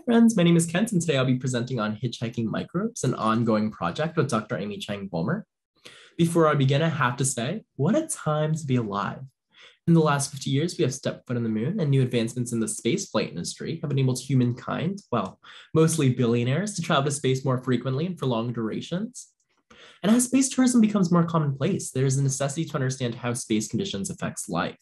friends, my name is Kent, and today I'll be presenting on hitchhiking microbes, an ongoing project with Dr. Amy Chang-Bulmer. Before I begin, I have to say, what a time to be alive. In the last 50 years, we have stepped foot on the moon, and new advancements in the spaceflight industry have enabled humankind, well, mostly billionaires, to travel to space more frequently and for long durations. And as space tourism becomes more commonplace, there is a necessity to understand how space conditions affects life.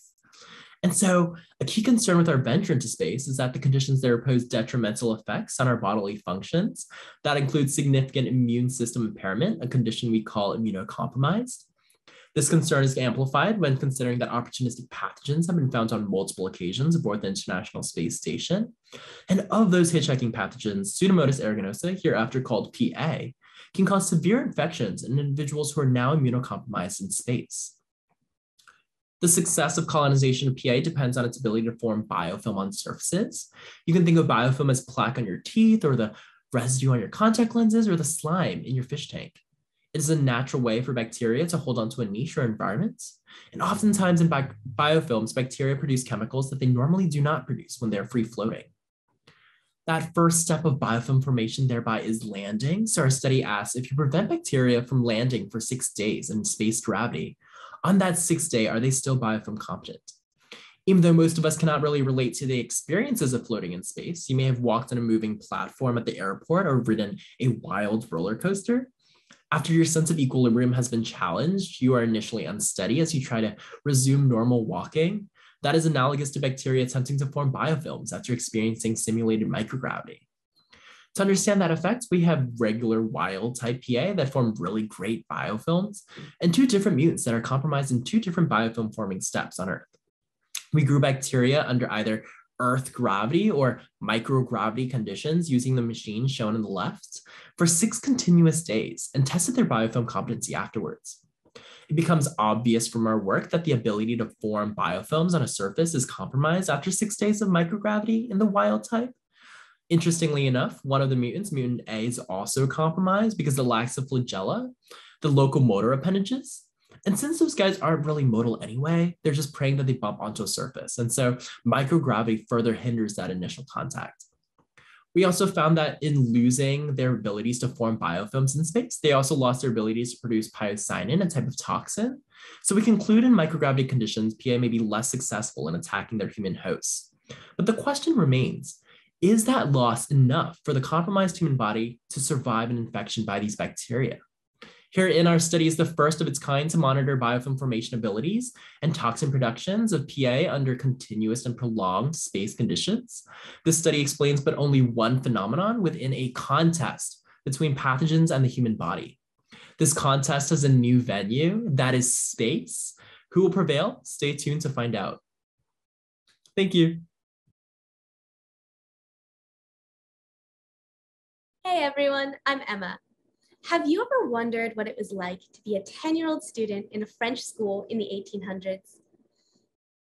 And so a key concern with our venture into space is that the conditions there pose detrimental effects on our bodily functions. That includes significant immune system impairment, a condition we call immunocompromised. This concern is amplified when considering that opportunistic pathogens have been found on multiple occasions aboard the International Space Station. And of those hitchhiking pathogens, Pseudomonas aeruginosa, hereafter called PA, can cause severe infections in individuals who are now immunocompromised in space. The success of colonization of PA depends on its ability to form biofilm on surfaces. You can think of biofilm as plaque on your teeth, or the residue on your contact lenses, or the slime in your fish tank. It is a natural way for bacteria to hold onto a niche or environment. And oftentimes in biofilms, bacteria produce chemicals that they normally do not produce when they're free floating. That first step of biofilm formation thereby is landing. So our study asks, if you prevent bacteria from landing for 6 days in space gravity, on that 6th day, are they still biofilm competent? Even though most of us cannot really relate to the experiences of floating in space, you may have walked on a moving platform at the airport or ridden a wild roller coaster. After your sense of equilibrium has been challenged, you are initially unsteady as you try to resume normal walking. That is analogous to bacteria attempting to form biofilms after experiencing simulated microgravity. To understand that effect, we have regular wild type PA that form really great biofilms, and 2 different mutants that are compromised in 2 different biofilm forming steps on Earth. We grew bacteria under either Earth gravity or microgravity conditions using the machine shown on the left for 6 continuous days and tested their biofilm competency afterwards. It becomes obvious from our work that the ability to form biofilms on a surface is compromised after 6 days of microgravity in the wild type. Interestingly enough, one of the mutants, mutant A, is also compromised because it lacks the flagella, the locomotor appendages. And since those guys aren't really modal anyway, they're just praying that they bump onto a surface. And so microgravity further hinders that initial contact. We also found that in losing their abilities to form biofilms in space, they also lost their abilities to produce pyocyanin, a type of toxin. So we conclude in microgravity conditions, PA may be less successful in attacking their human hosts. But the question remains, is that loss enough for the compromised human body to survive an infection by these bacteria? Here in our study is the first of its kind to monitor biofilm formation abilities and toxin productions of PA under continuous and prolonged space conditions. This study explains but only one phenomenon within a contest between pathogens and the human body. This contest has a new venue, that is space. Who will prevail? Stay tuned to find out. Thank you. Hey everyone, I'm Emma. Have you ever wondered what it was like to be a 10-year-old student in a French school in the 1800s?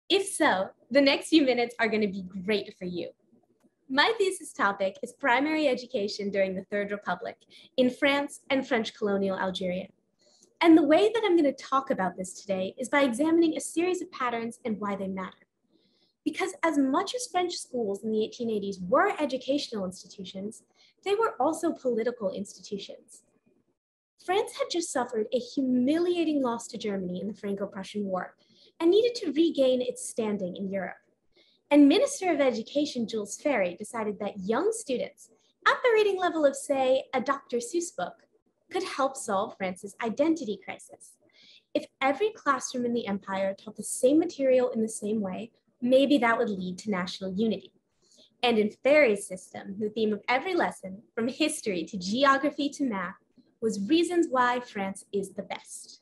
If so, the next few minutes are going to be great for you. My thesis topic is primary education during the Third Republic in France and French colonial Algeria. And the way that I'm going to talk about this today is by examining a series of patterns and why they matter. Because as much as French schools in the 1880s were educational institutions, they were also political institutions. France had just suffered a humiliating loss to Germany in the Franco-Prussian War and needed to regain its standing in Europe. And Minister of Education Jules Ferry decided that young students at the reading level of, say, a Dr. Seuss book could help solve France's identity crisis. If every classroom in the empire taught the same material in the same way, maybe that would lead to national unity. And in Ferry's system, the theme of every lesson, from history to geography to math, was reasons why France is the best.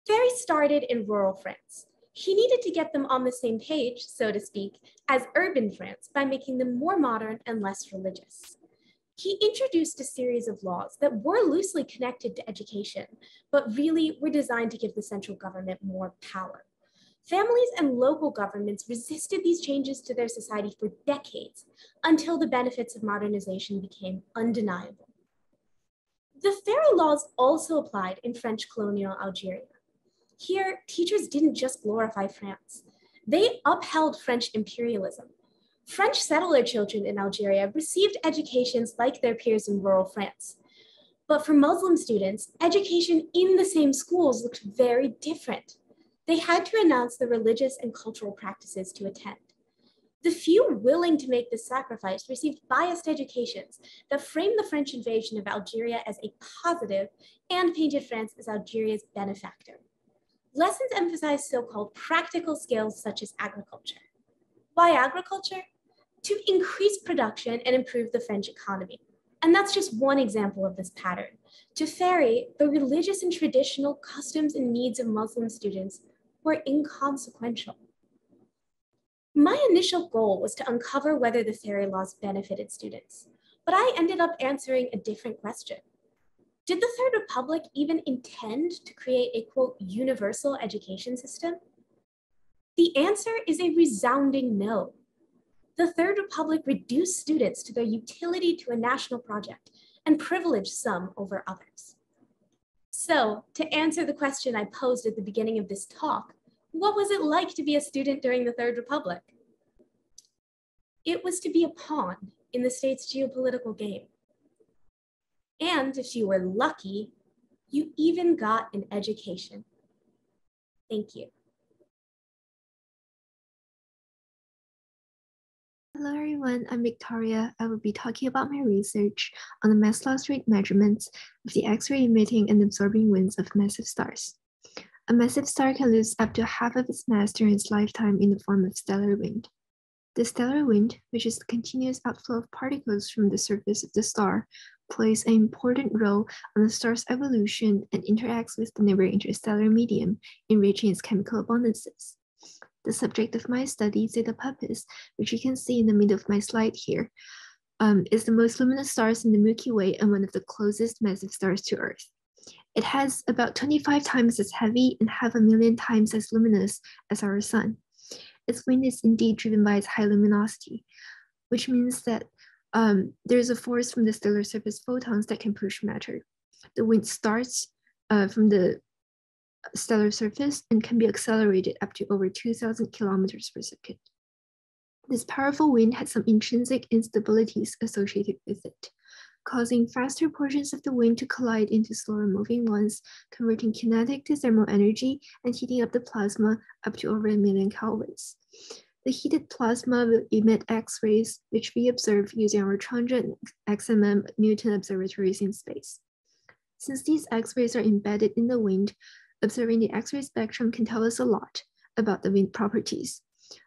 Ferry started in rural France. He needed to get them on the same page, so to speak, as urban France by making them more modern and less religious. He introduced a series of laws that were loosely connected to education, but really were designed to give the central government more power. Families and local governments resisted these changes to their society for decades until the benefits of modernization became undeniable. The Ferry laws also applied in French colonial Algeria. Here, teachers didn't just glorify France. They upheld French imperialism. French settler children in Algeria received educations like their peers in rural France. But for Muslim students, education in the same schools looked very different. They had to renounce the religious and cultural practices to attend. The few willing to make this sacrifice received biased educations that framed the French invasion of Algeria as a positive and painted France as Algeria's benefactor. Lessons emphasized so-called practical skills such as agriculture. Why agriculture? To increase production and improve the French economy. And that's just one example of this pattern. To Ferry, the religious and traditional customs and needs of Muslim students were inconsequential. My initial goal was to uncover whether the Ferry laws benefited students, but I ended up answering a different question. Did the Third Republic even intend to create a, quote, universal education system? The answer is a resounding no. The Third Republic reduced students to their utility to a national project and privileged some over others. So, to answer the question I posed at the beginning of this talk, what was it like to be a student during the Third Republic? It was to be a pawn in the state's geopolitical game. And if you were lucky, you even got an education. Thank you. Hello everyone, I'm Victoria. I will be talking about my research on the mass loss rate measurements of the X-ray emitting and absorbing winds of massive stars. A massive star can lose up to half of its mass during its lifetime in the form of stellar wind. The stellar wind, which is the continuous outflow of particles from the surface of the star, plays an important role on the star's evolution and interacts with the neighboring interstellar medium, enriching its chemical abundances. The subject of my study, Zeta Puppis, which you can see in the middle of my slide here, is the most luminous stars in the Milky Way and one of the closest massive stars to Earth. It has about 25 times as heavy and 500,000 times as luminous as our sun. Its wind is indeed driven by its high luminosity, which means that there's a force from the stellar surface photons that can push matter. The wind starts from the stellar surface and can be accelerated up to over 2,000 kilometers per second. This powerful wind has some intrinsic instabilities associated with it, causing faster portions of the wind to collide into slower moving ones, converting kinetic to thermal energy and heating up the plasma up to over 1,000,000 kelvins. The heated plasma will emit X-rays, which we observe using our Chandra and XMM Newton observatories in space. Since these X-rays are embedded in the wind, observing the X-ray spectrum can tell us a lot about the wind properties,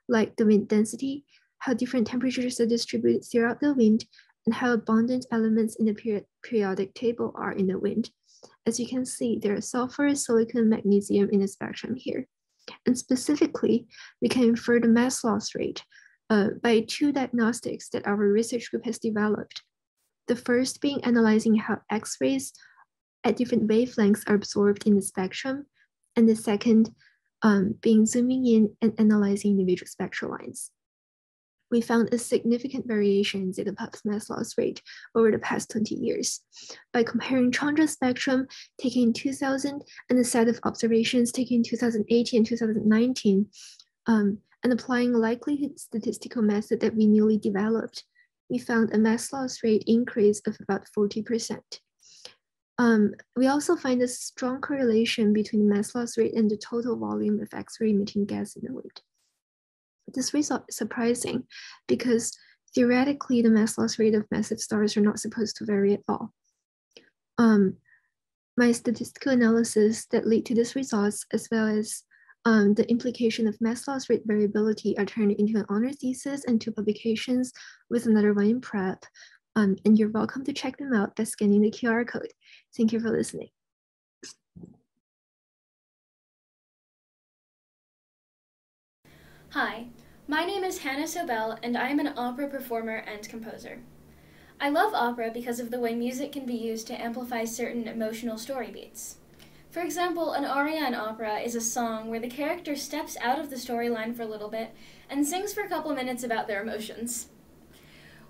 like the wind density, how different temperatures are distributed throughout the wind, and how abundant elements in the periodic table are in the wind. As you can see, there are sulfur, silicon, magnesium in the spectrum here. And specifically, we can infer the mass loss rate by two diagnostics that our research group has developed. The first being analyzing how X-rays at different wavelengths are absorbed in the spectrum, and the second being zooming in and analyzing individual spectral lines. We found a significant variation in Zeta Pupp's mass loss rate over the past 20 years. By comparing Chandra spectrum taken in 2000 and a set of observations taken in 2018 and 2019, and applying a likelihood statistical method that we newly developed, we found a mass loss rate increase of about 40%. We also find a strong correlation between mass loss rate and the total volume of X-ray emitting gas in the wind. This result is surprising because theoretically the mass loss rate of massive stars are not supposed to vary at all. My statistical analysis that lead to these results, as well as the implication of mass loss rate variability, are turned into an honor thesis and two publications with another one in prep. And you're welcome to check them out by scanning the QR code. Thank you for listening. Hi, my name is Hannah Sobel, and I am an opera performer and composer. I love opera because of the way music can be used to amplify certain emotional story beats. For example, an aria in opera is a song where the character steps out of the storyline for a little bit and sings for a couple minutes about their emotions.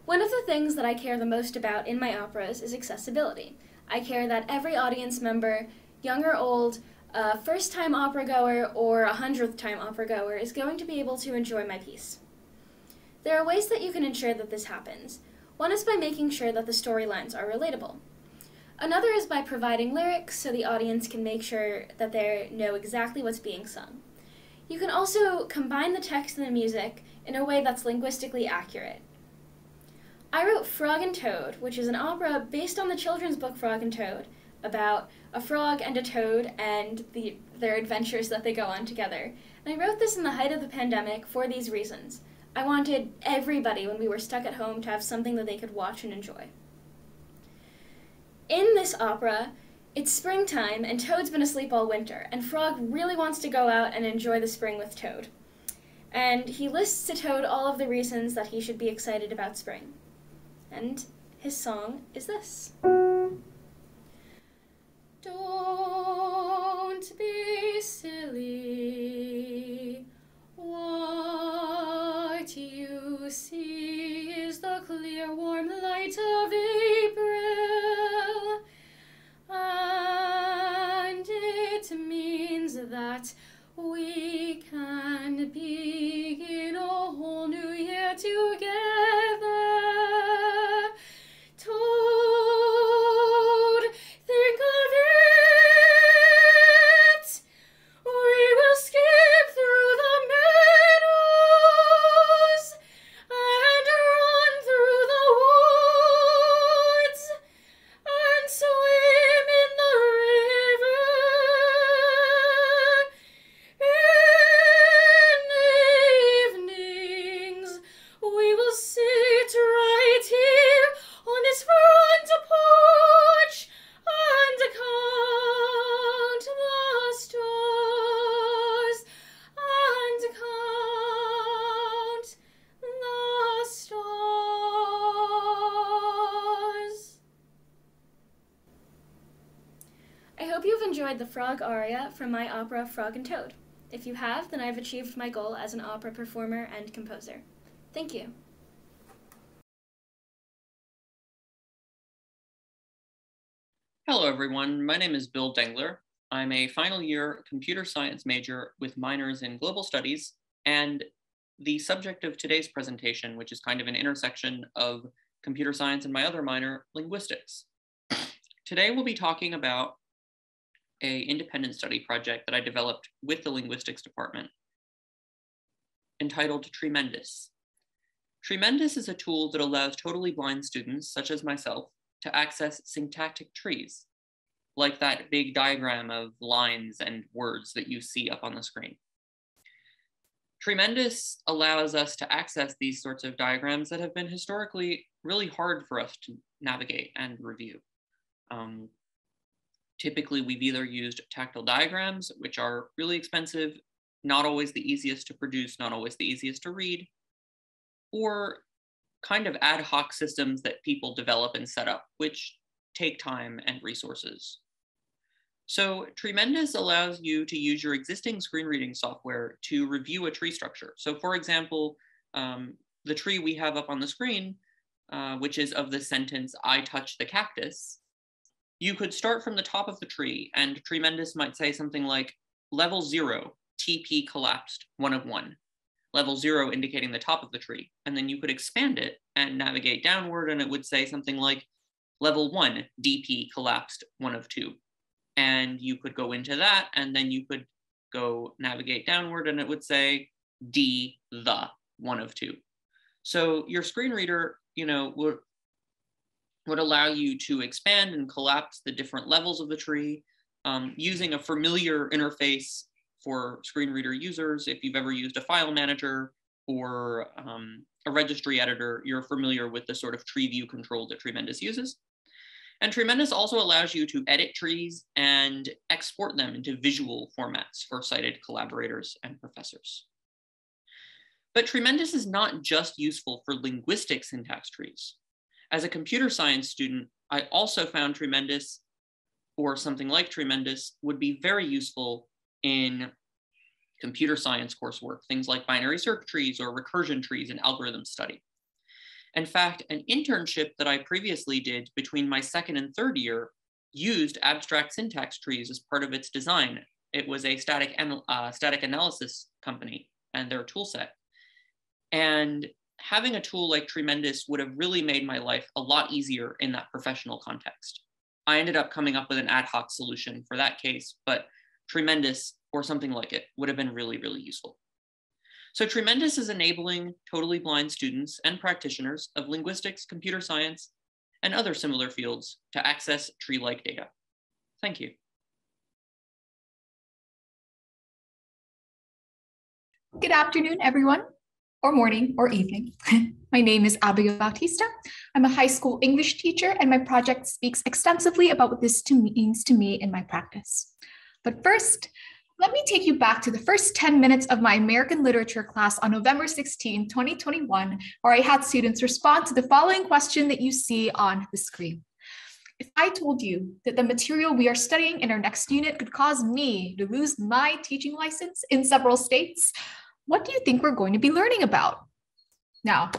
One of the things that I care the most about in my operas is accessibility. I care that every audience member, young or old, a first-time opera goer or a 100th time opera goer, is going to be able to enjoy my piece. There are ways that you can ensure that this happens. One is by making sure that the storylines are relatable. Another is by providing lyrics so the audience can make sure that they know exactly what's being sung. You can also combine the text and the music in a way that's linguistically accurate. I wrote Frog and Toad, which is an opera based on the children's book Frog and Toad, about a frog and a toad and their adventures that they go on together. And I wrote this in the height of the pandemic for these reasons. I wanted everybody, when we were stuck at home, to have something that they could watch and enjoy. In this opera, it's springtime and Toad's been asleep all winter, and Frog really wants to go out and enjoy the spring with Toad. And he lists to Toad all of the reasons that he should be excited about spring. And his song is this. Don't be silly. What you see is the clear, warm light of April. And it means that we can begin a whole new year together. Toad, think of it. We will skip through the meadows and run through the woods and swim in the river. In the evenings, we will sit right here on this front porch and count the stars and count the stars. I hope you've enjoyed the frog aria from my opera Frog and Toad. If you have, then I've achieved my goal as an opera performer and composer. Thank you. Hello, everyone. My name is Bill Dengler. I'm a final year computer science major with minors in global studies, and the subject of today's presentation, which is kind of an intersection of computer science and my other minor, linguistics. Today, we'll be talking about an independent study project that I developed with the linguistics department entitled Tremendous. Tremendous is a tool that allows totally blind students, such as myself, to access syntactic trees, like that big diagram of lines and words that you see up on the screen. Tremendous allows us to access these sorts of diagrams that have been historically really hard for us to navigate and review. Typically, we've either used tactile diagrams, which are really expensive, not always the easiest to produce, not always the easiest to read, or kind of ad hoc systems that people develop and set up, which take time and resources. So Tremendous allows you to use your existing screen reading software to review a tree structure. So for example, the tree we have up on the screen, which is of the sentence, "I touch the cactus," you could start from the top of the tree and Tremendous might say something like, level 0, TP collapsed, 1 of 1. Level 0 indicating the top of the tree. And then you could expand it and navigate downward and it would say something like, level 1, DP collapsed, 1 of 2. And you could go into that and then you could go navigate downward and it would say D, the, 1 of 2. So your screen reader, would allow you to expand and collapse the different levels of the tree using a familiar interface for screen reader users. If you've ever used a file manager or a registry editor, you're familiar with the sort of tree view control that Tremendous uses. And Tremendous also allows you to edit trees and export them into visual formats for sighted collaborators and professors. But Tremendous is not just useful for linguistic syntax trees. As a computer science student, I also found Tremendous, or something like Tremendous, would be very useful in computer science coursework, things like binary search trees or recursion trees and algorithm study. In fact, an internship that I previously did between my second and third year used abstract syntax trees as part of its design. It was a static analysis company and their tool set. And having a tool like Tremendous would have really made my life a lot easier in that professional context. I ended up coming up with an ad hoc solution for that case, but Tremendous or something like it would have been really, really useful. So Tremendous is enabling totally blind students and practitioners of linguistics, computer science, and other similar fields to access tree-like data. Thank you. Good afternoon, everyone, or morning or evening. My name is Abigail Bautista. I'm a high school English teacher, and my project speaks extensively about what this means to me in my practice. But first, let me take you back to the first 10 minutes of my American literature class on November 16, 2021, where I had students respond to the following question that you see on the screen. If I told you that the material we are studying in our next unit could cause me to lose my teaching license in several states, what do you think we're going to be learning about? Now,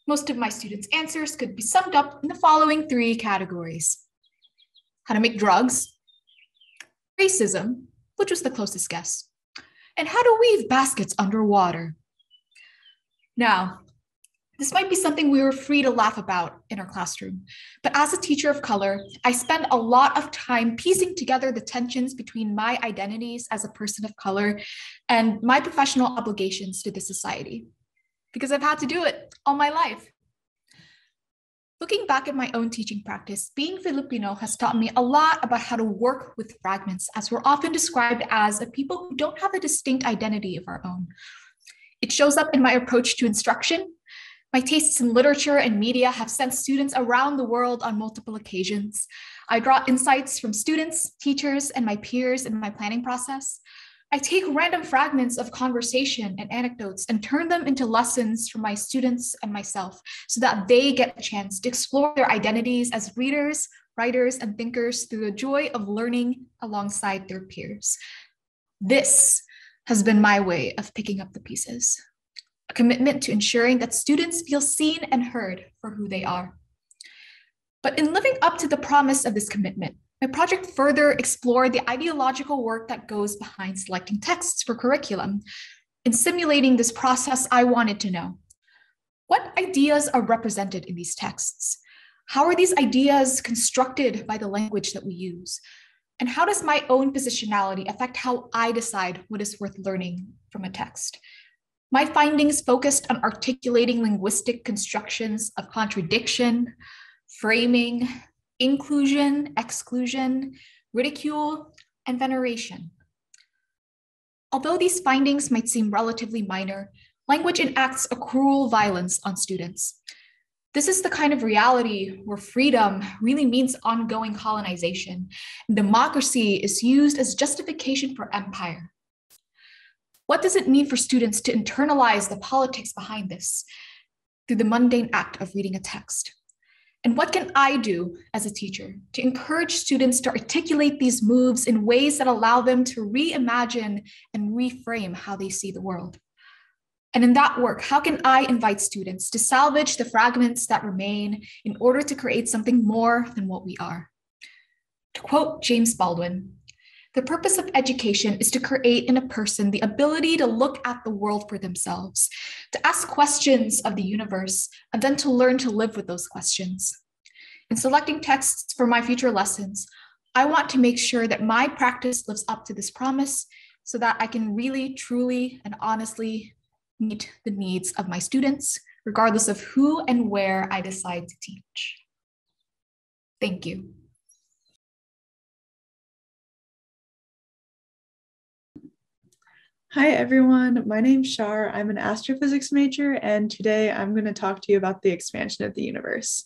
most of my students' answers could be summed up in the following 3 categories: how to make drugs, racism, which was the closest guess, and how to weave baskets underwater. Now, this might be something we were free to laugh about in our classroom, but as a teacher of color, I spend a lot of time piecing together the tensions between my identities as a person of color and my professional obligations to the society, because I've had to do it all my life. Looking back at my own teaching practice, being Filipino has taught me a lot about how to work with fragments, as we're often described as a people who don't have a distinct identity of our own. It shows up in my approach to instruction. My tastes in literature and media have sent students around the world on multiple occasions. I draw insights from students, teachers, and my peers in my planning process. I take random fragments of conversation and anecdotes and turn them into lessons for my students and myself so that they get a chance to explore their identities as readers, writers, and thinkers through the joy of learning alongside their peers. This has been my way of picking up the pieces. A commitment to ensuring that students feel seen and heard for who they are. But in living up to the promise of this commitment, my project further explored the ideological work that goes behind selecting texts for curriculum. In simulating this process, I wanted to know, what ideas are represented in these texts? How are these ideas constructed by the language that we use? And how does my own positionality affect how I decide what is worth learning from a text? My findings focused on articulating linguistic constructions of contradiction, framing, inclusion, exclusion, ridicule, and veneration. Although these findings might seem relatively minor, language enacts a cruel violence on students. This is the kind of reality where freedom really means ongoing colonization, and democracy is used as justification for empire. What does it mean for students to internalize the politics behind this through the mundane act of reading a text? And what can I do as a teacher to encourage students to articulate these moves in ways that allow them to reimagine and reframe how they see the world? And in that work, how can I invite students to salvage the fragments that remain in order to create something more than what we are? To quote James Baldwin, "The purpose of education is to create in a person the ability to look at the world for themselves, to ask questions of the universe, and then to learn to live with those questions." In selecting texts for my future lessons, I want to make sure that my practice lives up to this promise so that I can really, truly, and honestly meet the needs of my students, regardless of who and where I decide to teach. Thank you. Hi everyone, my name's Shar. I'm an astrophysics major, and today I'm going to talk to you about the expansion of the universe.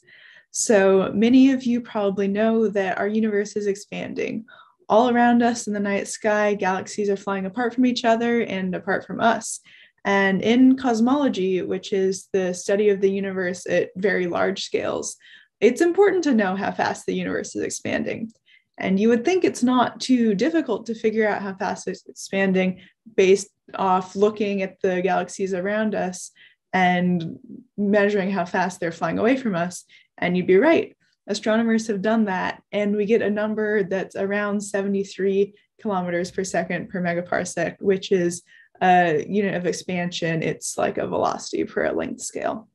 So many of you probably know that our universe is expanding. All around us in the night sky, galaxies are flying apart from each other and apart from us. And in cosmology, which is the study of the universe at very large scales, it's important to know how fast the universe is expanding. And you would think it's not too difficult to figure out how fast it's expanding based off looking at the galaxies around us and measuring how fast they're flying away from us. And you'd be right. Astronomers have done that, and we get a number that's around 73 kilometers per second per megaparsec, which is a unit of expansion, it's like a velocity per length scale.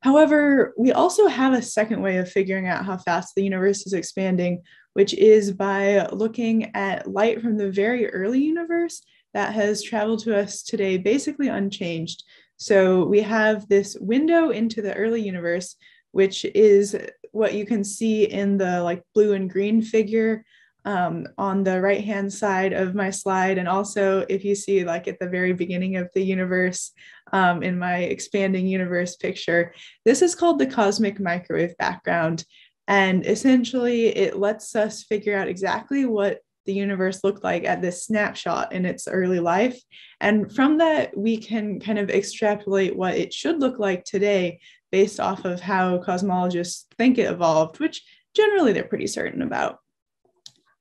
However, we also have a second way of figuring out how fast the universe is expanding, which is by looking at light from the very early universe that has traveled to us today basically unchanged. So we have this window into the early universe, which is what you can see in the like blue and green figure on the right-hand side of my slide. And also if you see like at the very beginning of the universe in my expanding universe picture, this is called the cosmic microwave background. And essentially it lets us figure out exactly what the universe looked like at this snapshot in its early life. And from that, we can kind of extrapolate what it should look like today based off of how cosmologists think it evolved, which generally they're pretty certain about.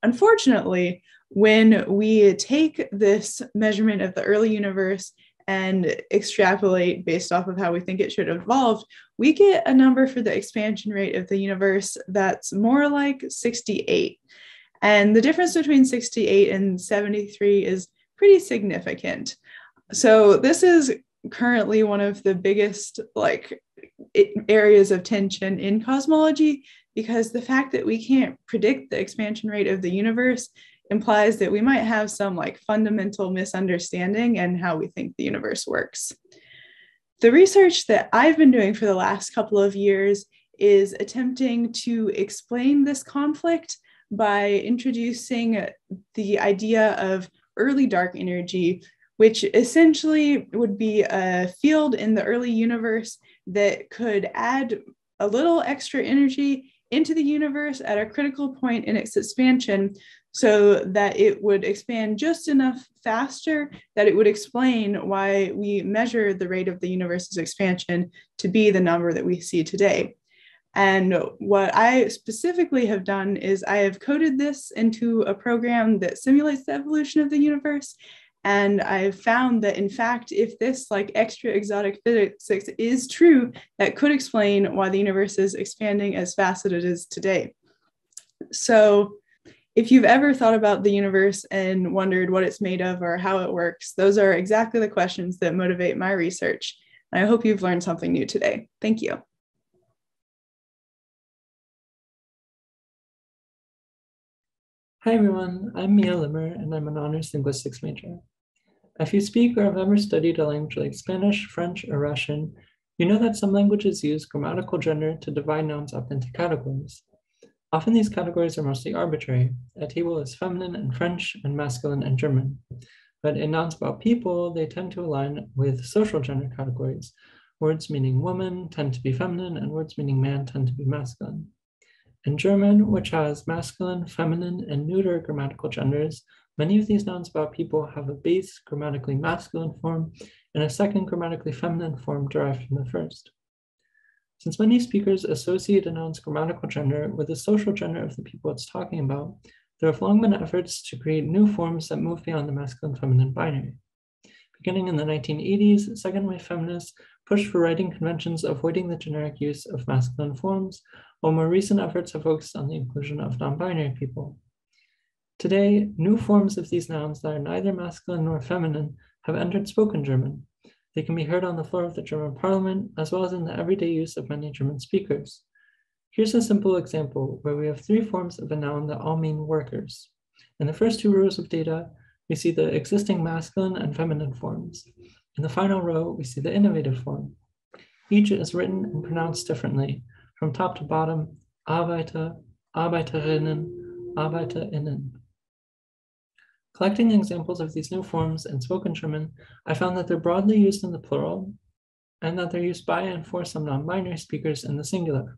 Unfortunately, when we take this measurement of the early universe and extrapolate based off of how we think it should evolve, we get a number for the expansion rate of the universe that's more like 68. And the difference between 68 and 73 is pretty significant. So this is currently one of the biggest areas of tension in cosmology, because the fact that we can't predict the expansion rate of the universe implies that we might have some like fundamental misunderstanding in how we think the universe works. The research that I've been doing for the last couple of years is attempting to explain this conflict by introducing the idea of early dark energy, which essentially would be a field in the early universe that could add a little extra energy into the universe at a critical point in its expansion so that it would expand just enough faster that it would explain why we measure the rate of the universe's expansion to be the number that we see today. And what I specifically have done is I have coded this into a program that simulates the evolution of the universe. And I've found that, in fact, if this like extra exotic physics is true, that could explain why the universe is expanding as fast as it is today. So if you've ever thought about the universe and wondered what it's made of or how it works, those are exactly the questions that motivate my research. And I hope you've learned something new today. Thank you. Hi everyone, I'm Mia Limmer and I'm an honors linguistics major. If you speak or have ever studied a language like Spanish, French, or Russian, you know that some languages use grammatical gender to divide nouns up into categories. Often these categories are mostly arbitrary. A table is feminine in French and masculine in German. But in nouns about people, they tend to align with social gender categories. Words meaning woman tend to be feminine and words meaning man tend to be masculine. In German, which has masculine, feminine, and neuter grammatical genders, many of these nouns about people have a base grammatically masculine form and a second grammatically feminine form derived from the first. Since many speakers associate a noun's grammatical gender with the social gender of the people it's talking about, there have long been efforts to create new forms that move beyond the masculine-feminine binary. Beginning in the 1980s, second-wave feminists pushed for writing conventions avoiding the generic use of masculine forms, while more recent efforts have focused on the inclusion of non-binary people. Today, new forms of these nouns that are neither masculine nor feminine have entered spoken German. They can be heard on the floor of the German parliament, as well as in the everyday use of many German speakers. Here's a simple example where we have three forms of a noun that all mean workers. In the first two rows of data, we see the existing masculine and feminine forms. In the final row, we see the innovative form. Each is written and pronounced differently, from top to bottom: Arbeiter, Arbeiterinnen, Arbeiterinnen. Collecting examples of these new forms in spoken German, I found that they're broadly used in the plural, and that they're used by and for some non-binary speakers in the singular.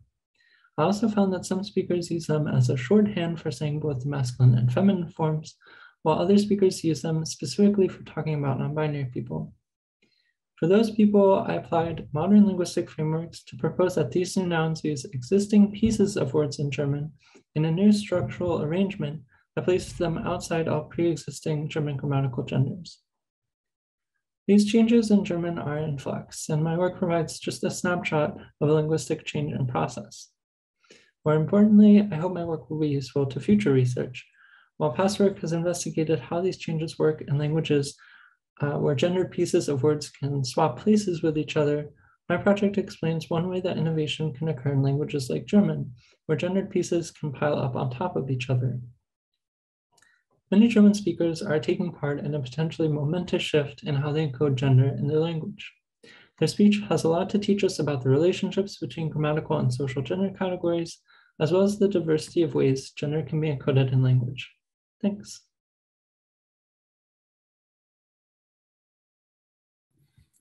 I also found that some speakers use them as a shorthand for saying both the masculine and feminine forms, while other speakers use them specifically for talking about non-binary people. For those people, I applied modern linguistic frameworks to propose that these new nouns use existing pieces of words in German in a new structural arrangement that places them outside all pre-existing German grammatical genders. These changes in German are in flux, and my work provides just a snapshot of a linguistic change in process. More importantly, I hope my work will be useful to future research. While past work has investigated how these changes work in languages where gendered pieces of words can swap places with each other, my project explains one way that innovation can occur in languages like German, where gendered pieces can pile up on top of each other. Many German speakers are taking part in a potentially momentous shift in how they encode gender in their language. Their speech has a lot to teach us about the relationships between grammatical and social gender categories, as well as the diversity of ways gender can be encoded in language. Thanks.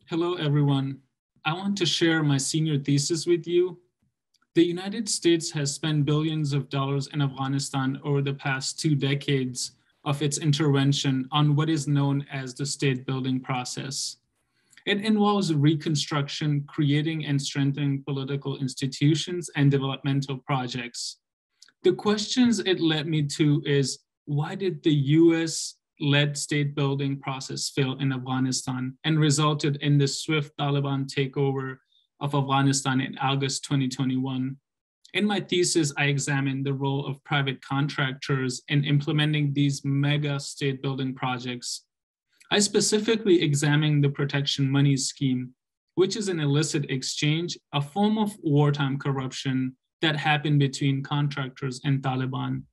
Hello, everyone. I want to share my senior thesis with you. The United States has spent billions of dollars in Afghanistan over the past 2 decades of its intervention on what is known as the state building process. It involves reconstruction, creating and strengthening political institutions and developmental projects. The questions it led me to is, why did the US-led state building process fail in Afghanistan and resulted in the swift Taliban takeover of Afghanistan in August 2021? In my thesis, I examined the role of private contractors in implementing these mega state building projects. I specifically examined the protection money scheme, which is an illicit exchange, a form of wartime corruption that happened between contractors and Taliban,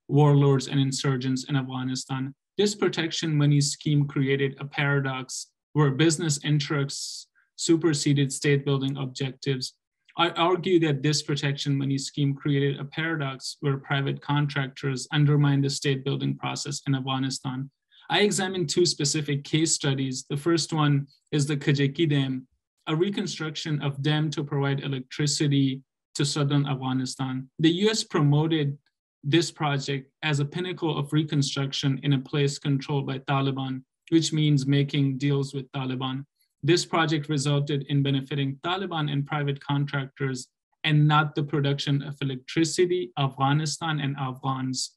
warlords and insurgents in Afghanistan. This protection money scheme created a paradox where business interests superseded state building objectives. I argue that this protection money scheme created a paradox where private contractors undermined the state building process in Afghanistan. I examined 2 specific case studies. The first one is the Kajeki Dam, a reconstruction of dam to provide electricity to southern Afghanistan. The US promoted this project as a pinnacle of reconstruction in a place controlled by Taliban, which means making deals with Taliban. This project resulted in benefiting Taliban and private contractors and not the production of electricity, Afghanistan, and Afghans.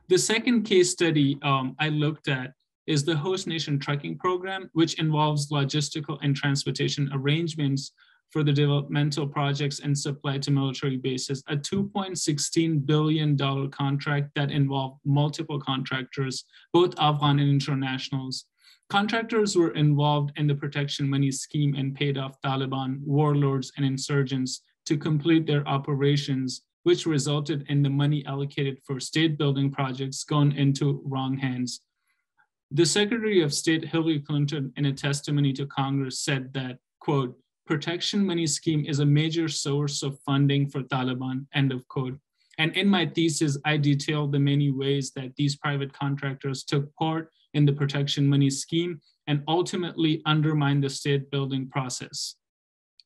The second case study I looked at is the host nation trucking program, which involves logistical and transportation arrangements for the developmental projects and supply to military bases, a $2.16 billion contract that involved multiple contractors, both Afghan and internationals. Contractors were involved in the protection money scheme and paid off Taliban, warlords, and insurgents to complete their operations, which resulted in the money allocated for state building projects going into wrong hands. The Secretary of State Hillary Clinton, in a testimony to Congress, said that, quote, protection money scheme is a major source of funding for Taliban, end of quote. And in my thesis, I detailed the many ways that these private contractors took part in the protection money scheme and ultimately undermined the state building process.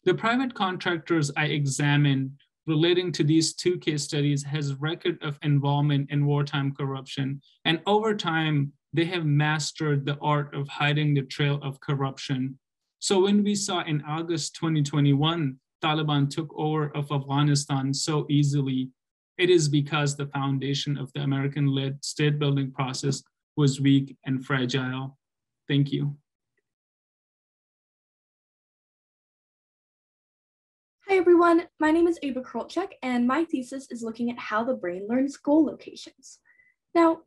The private contractors I examined relating to these 2 case studies has record of involvement in wartime corruption. And over time, they have mastered the art of hiding the trail of corruption. So when we saw in August 2021, Taliban took over of Afghanistan so easily, it is because the foundation of the American-led state building process was weak and fragile. Thank you. Hi everyone, my name is Ava Krolchek and my thesis is looking at how the brain learns goal locations. Now,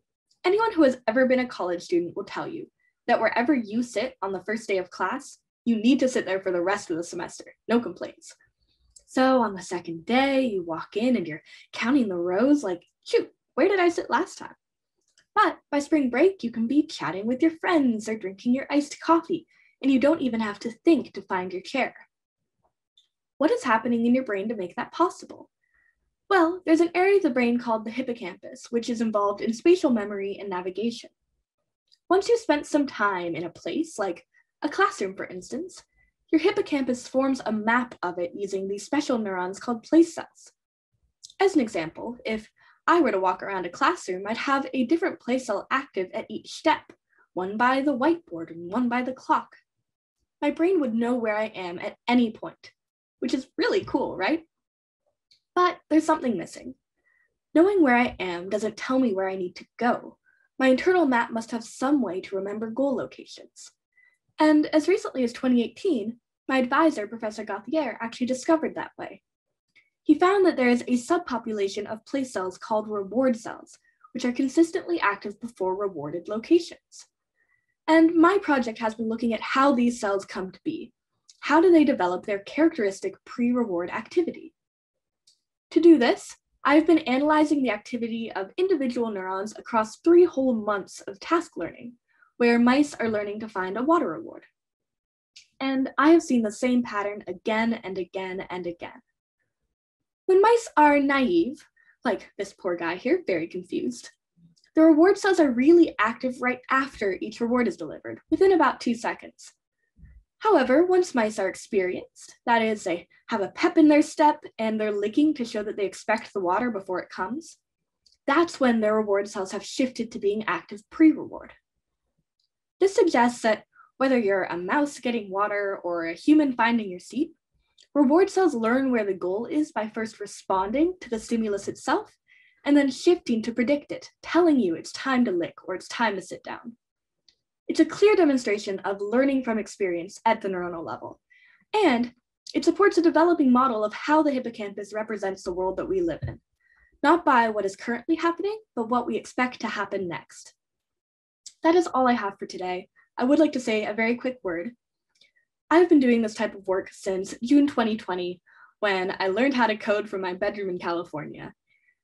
anyone who has ever been a college student will tell you that wherever you sit on the first day of class, you need to sit there for the rest of the semester, no complaints. So on the second day, you walk in and you're counting the rows like, shoot, where did I sit last time? But by spring break, you can be chatting with your friends or drinking your iced coffee, and you don't even have to think to find your chair. What is happening in your brain to make that possible? Well, there's an area of the brain called the hippocampus, which is involved in spatial memory and navigation. Once you've spent some time in a place, like a classroom for instance, your hippocampus forms a map of it using these special neurons called place cells. As an example, if I were to walk around a classroom, I'd have a different place cell active at each step, one by the whiteboard and one by the clock. My brain would know where I am at any point, which is really cool, right? But there's something missing. Knowing where I am doesn't tell me where I need to go. My internal map must have some way to remember goal locations. And as recently as 2018, my advisor, Professor Gauthier, actually discovered that way. He found that there is a subpopulation of place cells called reward cells, which are consistently active before rewarded locations. And my project has been looking at how these cells come to be. How do they develop their characteristic pre-reward activity? To do this, I've been analyzing the activity of individual neurons across 3 whole months of task learning, where mice are learning to find a water reward. And I have seen the same pattern again and again and again. When mice are naive, like this poor guy here, very confused, the reward cells are really active right after each reward is delivered, within about 2 seconds. However, once mice are experienced, that is, they have a pep in their step and they're licking to show that they expect the water before it comes, that's when their reward cells have shifted to being active pre-reward. This suggests that whether you're a mouse getting water or a human finding your seat, reward cells learn where the goal is by first responding to the stimulus itself and then shifting to predict it, telling you it's time to lick or it's time to sit down. It's a clear demonstration of learning from experience at the neuronal level, and it supports a developing model of how the hippocampus represents the world that we live in, not by what is currently happening, but what we expect to happen next. That is all I have for today. I would like to say a very quick word. I've been doing this type of work since June 2020, when I learned how to code from my bedroom in California.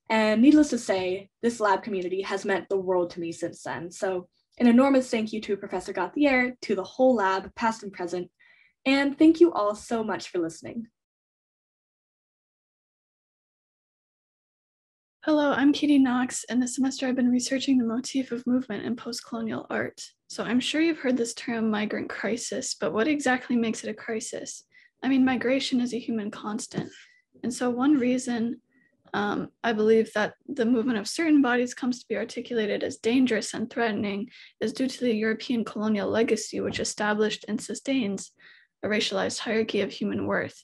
And needless to say, this lab community has meant the world to me since then. So an enormous thank you to Professor Gauthier, to the whole lab, past and present, and thank you all so much for listening. Hello, I'm Katie Knox, and this semester I've been researching the motif of movement in post-colonial art. So I'm sure you've heard this term migrant crisis, but what exactly makes it a crisis? I mean, migration is a human constant. And so one reason I believe that the movement of certain bodies comes to be articulated as dangerous and threatening is due to the European colonial legacy, which established and sustains a racialized hierarchy of human worth.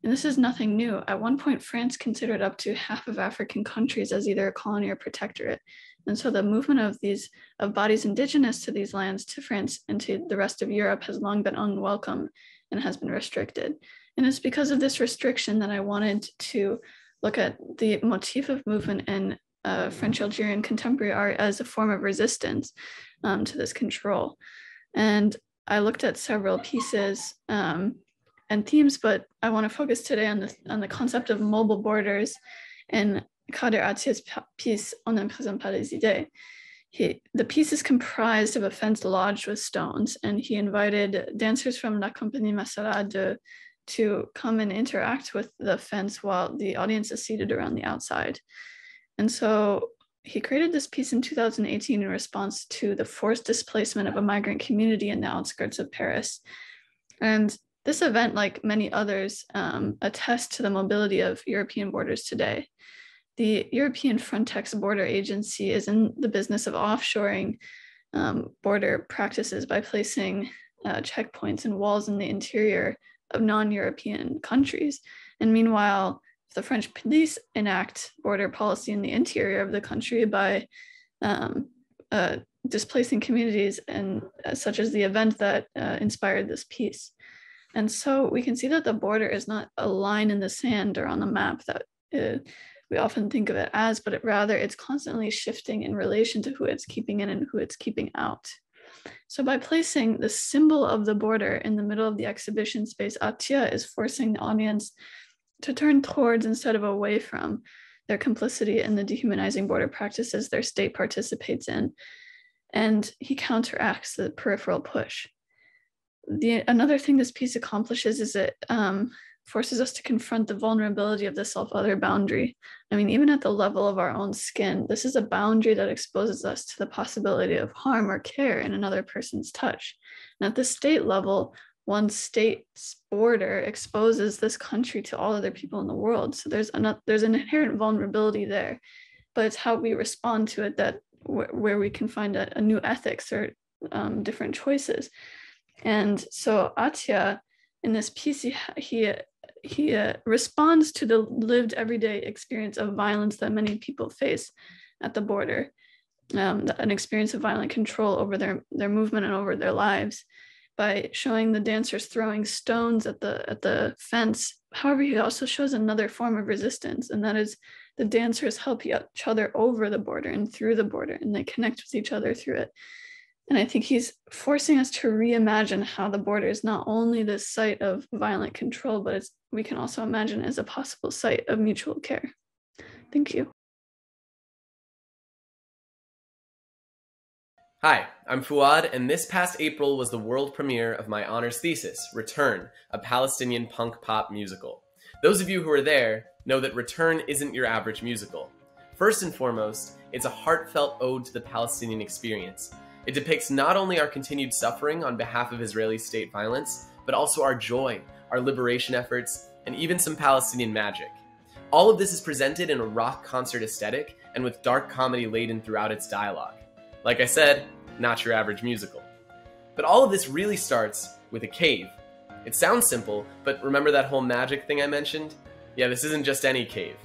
And this is nothing new. At one point, France considered up to half of African countries as either a colony or protectorate. And so the movement of bodies indigenous to these lands, to France and to the rest of Europe, has long been unwelcome and has been restricted. And it's because of this restriction that I wanted to look at the motif of movement in French Algerian contemporary art as a form of resistance to this control. And I looked at several pieces and themes, but I want to focus today on the concept of mobile borders in Kader Atia's piece On ne présente pas les idées. The piece is comprised of a fence lodged with stones, and he invited dancers from La Compagnie Massalade to come and interact with the fence while the audience is seated around the outside. And so he created this piece in 2018 in response to the forced displacement of a migrant community in the outskirts of Paris. And this event, like many others, attests to the mobility of European borders today. The European Frontex border agency is in the business of offshoring border practices by placing checkpoints and walls in the interior of non-European countries. And meanwhile, the French police enact border policy in the interior of the country by displacing communities, and such as the event that inspired this piece. And so we can see that the border is not a line in the sand or on the map that we often think of it as, but rather it's constantly shifting in relation to who it's keeping in and who it's keeping out. So by placing the symbol of the border in the middle of the exhibition space, Atia is forcing the audience to turn towards instead of away from their complicity in the dehumanizing border practices their state participates in. And he counteracts the peripheral push. Another thing this piece accomplishes is it forces us to confront the vulnerability of the self-other boundary. I mean, even at the level of our own skin, this is a boundary that exposes us to the possibility of harm or care in another person's touch. And at the state level, one state's border exposes this country to all other people in the world. So there's an inherent vulnerability there, but it's how we respond to it that where we can find a new ethics or different choices. And so Atia, in this piece, he responds to the lived everyday experience of violence that many people face at the border, an experience of violent control over their movement and over their lives, by showing the dancers throwing stones at the fence. However, he also shows another form of resistance, and that is the dancers help each other over the border and through the border, and they connect with each other through it. And I think he's forcing us to reimagine how the border is not only the site of violent control, but we can also imagine it as a possible site of mutual care. Thank you. Hi, I'm Fuad, and this past April was the world premiere of my honors thesis, Return, a Palestinian punk pop musical. Those of you who are there know that Return isn't your average musical. First and foremost, it's a heartfelt ode to the Palestinian experience. It depicts not only our continued suffering on behalf of Israeli state violence, but also our joy, our liberation efforts, and even some Palestinian magic. All of this is presented in a rock concert aesthetic and with dark comedy laden throughout its dialogue. Like I said, not your average musical. But all of this really starts with a cave. It sounds simple, but remember that whole magic thing I mentioned? Yeah, this isn't just any cave.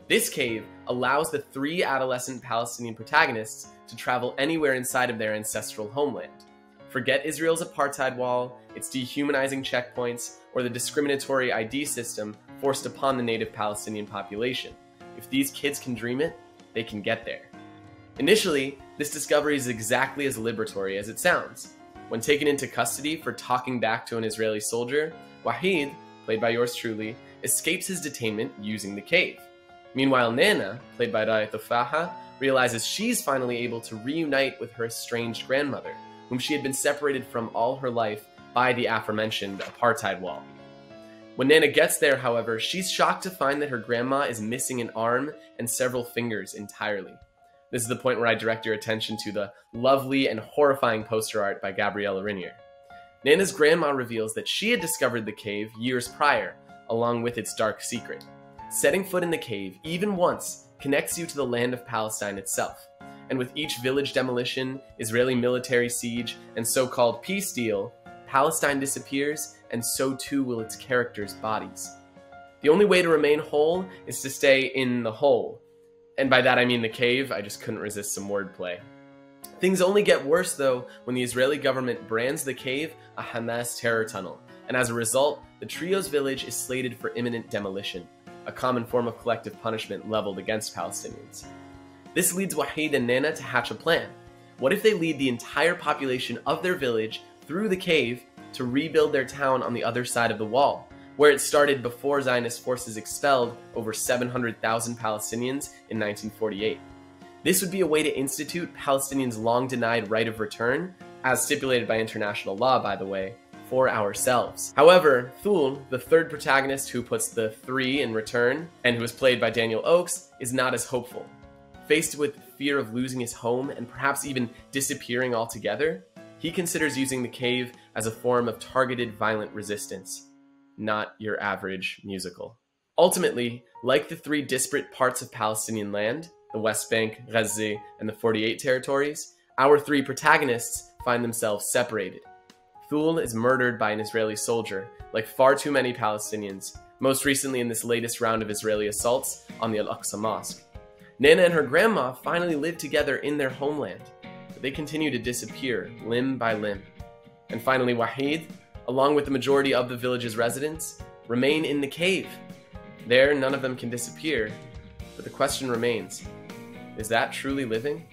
This cave allows the 3 adolescent Palestinian protagonists to travel anywhere inside of their ancestral homeland. Forget Israel's apartheid wall, its dehumanizing checkpoints, or the discriminatory ID system forced upon the native Palestinian population. If these kids can dream it, they can get there. Initially, this discovery is exactly as liberatory as it sounds. When taken into custody for talking back to an Israeli soldier, Wahid, played by yours truly, escapes his detainment using the cave. Meanwhile, Nena, played by Raya Tufaha, realizes she's finally able to reunite with her estranged grandmother, whom she had been separated from all her life by the aforementioned apartheid wall. When Nena gets there, however, she's shocked to find that her grandma is missing an arm and several fingers entirely. This is the point where I direct your attention to the lovely and horrifying poster art by Gabriella Rinier. Nena's grandma reveals that she had discovered the cave years prior, along with its dark secret. Setting foot in the cave, even once, connects you to the land of Palestine itself. And with each village demolition, Israeli military siege, and so-called peace deal, Palestine disappears, and so too will its characters' bodies. The only way to remain whole is to stay in the hole. And by that I mean the cave. I just couldn't resist some wordplay. Things only get worse, though, when the Israeli government brands the cave a Hamas terror tunnel, and as a result, the trio's village is slated for imminent demolition, a common form of collective punishment leveled against Palestinians. This leads Wahid and Nena to hatch a plan. What if they lead the entire population of their village through the cave to rebuild their town on the other side of the wall, where it started before Zionist forces expelled over 700,000 Palestinians in 1948. This would be a way to institute Palestinians' long-denied right of return, as stipulated by international law, by the way, for ourselves. However, Thul, the third protagonist who puts the 3 in return, and who is played by Daniel Oakes, is not as hopeful. Faced with fear of losing his home and perhaps even disappearing altogether, he considers using the cave as a form of targeted violent resistance. Not your average musical. Ultimately, like the 3 disparate parts of Palestinian land, the West Bank, Gaza, and the 48 territories, our 3 protagonists find themselves separated. Thul is murdered by an Israeli soldier, like far too many Palestinians, most recently in this latest round of Israeli assaults on the Al-Aqsa Mosque. Nena and her grandma finally live together in their homeland, but they continue to disappear limb by limb. And finally, Wahid, along with the majority of the village's residents, remain in the cave. There, none of them can disappear, but the question remains, is that truly living?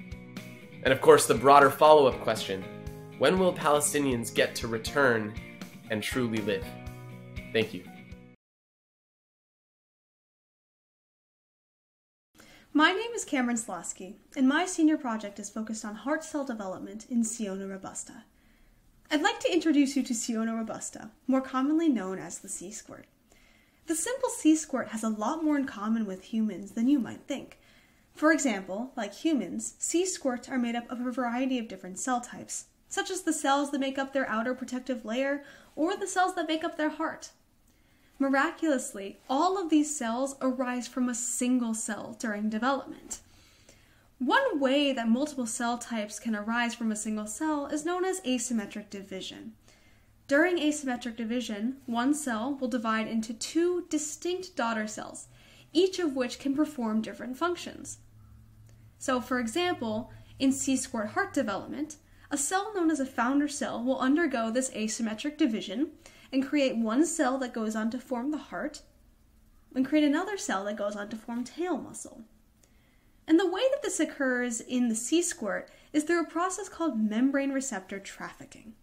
And of course, the broader follow-up question, when will Palestinians get to return and truly live? Thank you. My name is Cameron Slosky, and my senior project is focused on heart cell development in Siona robusta. I'd like to introduce you to Siona robusta, more commonly known as the sea squirt. The simple sea squirt has a lot more in common with humans than you might think. For example, like humans, sea squirts are made up of a variety of different cell types, such as the cells that make up their outer protective layer or the cells that make up their heart. Miraculously, all of these cells arise from a single cell during development. One way that multiple cell types can arise from a single cell is known as asymmetric division. During asymmetric division, one cell will divide into 2 distinct daughter cells, each of which can perform different functions. So, for example, in sea squirt heart development, a cell known as a founder cell will undergo this asymmetric division and create one cell that goes on to form the heart, and create another cell that goes on to form tail muscle. And the way that this occurs in the sea squirt is through a process called membrane receptor trafficking.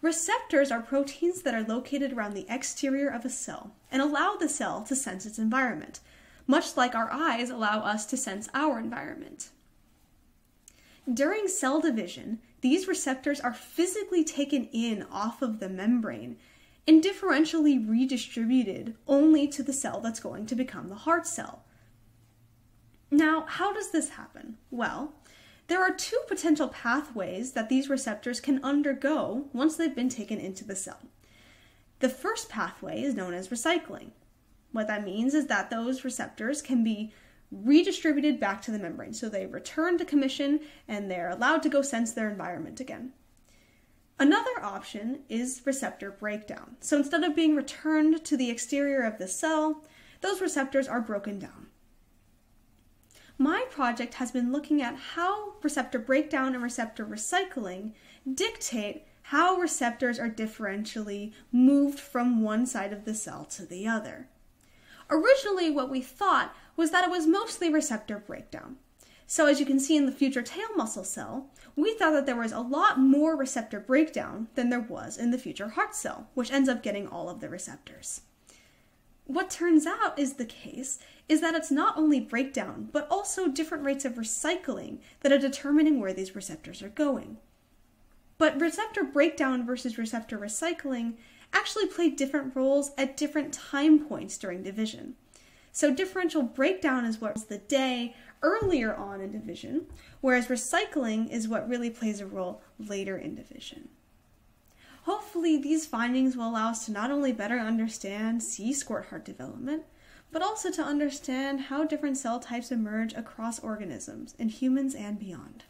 Receptors are proteins that are located around the exterior of a cell and allow the cell to sense its environment, much like our eyes allow us to sense our environment. During cell division, these receptors are physically taken in off of the membrane and differentially redistributed only to the cell that's going to become the heart cell. Now, how does this happen? Well, there are two potential pathways that these receptors can undergo once they've been taken into the cell. The first pathway is known as recycling. What that means is that those receptors can be redistributed back to the membrane, so they return to commission and they're allowed to go sense their environment again. Another option is receptor breakdown. So instead of being returned to the exterior of the cell, those receptors are broken down. My project has been looking at how receptor breakdown and receptor recycling dictate how receptors are differentially moved from one side of the cell to the other. Originally, what we thought was that it was mostly receptor breakdown. So as you can see in the future tail muscle cell, we thought that there was a lot more receptor breakdown than there was in the future heart cell, which ends up getting all of the receptors. What turns out is the case is that it's not only breakdown, but also different rates of recycling that are determining where these receptors are going. But receptor breakdown versus receptor recycling actually play different roles at different time points during division. So differential breakdown is what is the day earlier on in division, whereas recycling is what really plays a role later in division. Hopefully, these findings will allow us to not only better understand C-squirt heart development, but also to understand how different cell types emerge across organisms, in humans and beyond.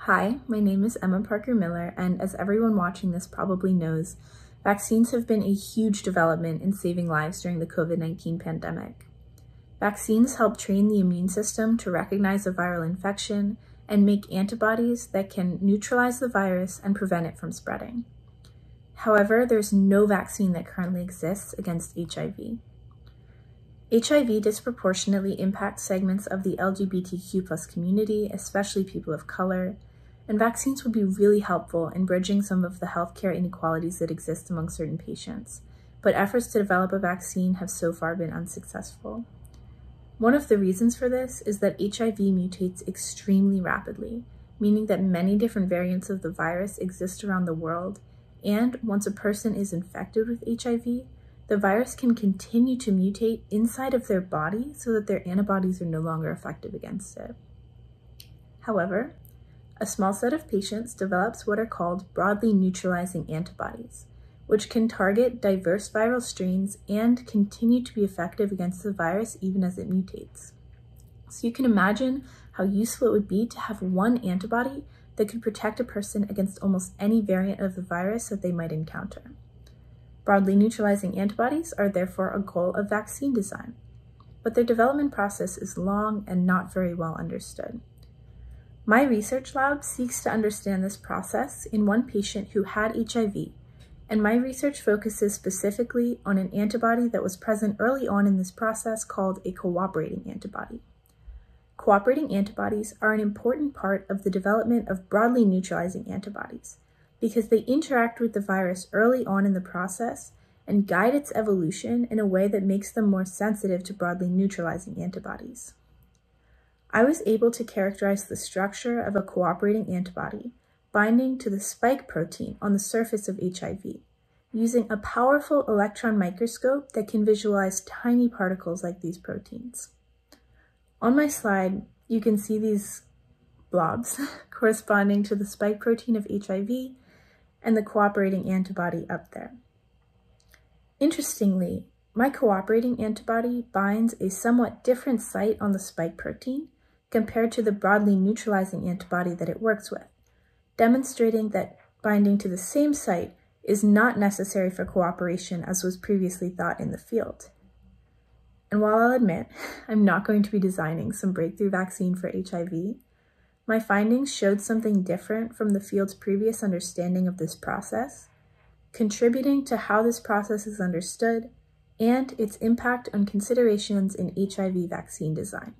Hi, my name is Emma Parker Miller, and as everyone watching this probably knows, vaccines have been a huge development in saving lives during the COVID-19 pandemic. Vaccines help train the immune system to recognize a viral infection and make antibodies that can neutralize the virus and prevent it from spreading. However, there's no vaccine that currently exists against HIV. HIV disproportionately impacts segments of the LGBTQ+ community, especially people of color, and vaccines would be really helpful in bridging some of the healthcare inequalities that exist among certain patients, but efforts to develop a vaccine have so far been unsuccessful. One of the reasons for this is that HIV mutates extremely rapidly, meaning that many different variants of the virus exist around the world, and once a person is infected with HIV, the virus can continue to mutate inside of their body so that their antibodies are no longer effective against it. However, a small set of patients develops what are called broadly neutralizing antibodies, which can target diverse viral strains and continue to be effective against the virus even as it mutates. So you can imagine how useful it would be to have one antibody that could protect a person against almost any variant of the virus that they might encounter. Broadly neutralizing antibodies are therefore a goal of vaccine design, but their development process is long and not very well understood. My research lab seeks to understand this process in one patient who had HIV, and my research focuses specifically on an antibody that was present early on in this process called a cooperating antibody. Cooperating antibodies are an important part of the development of broadly neutralizing antibodies because they interact with the virus early on in the process and guide its evolution in a way that makes them more sensitive to broadly neutralizing antibodies. I was able to characterize the structure of a cooperating antibody binding to the spike protein on the surface of HIV, using a powerful electron microscope that can visualize tiny particles like these proteins. On my slide, you can see these blobs corresponding to the spike protein of HIV and the cooperating antibody up there. Interestingly, my cooperating antibody binds a somewhat different site on the spike protein compared to the broadly neutralizing antibody that it works with, demonstrating that binding to the same site is not necessary for cooperation as was previously thought in the field. And while I'll admit I'm not going to be designing some breakthrough vaccine for HIV, my findings showed something different from the field's previous understanding of this process, contributing to how this process is understood and its impact on considerations in HIV vaccine design.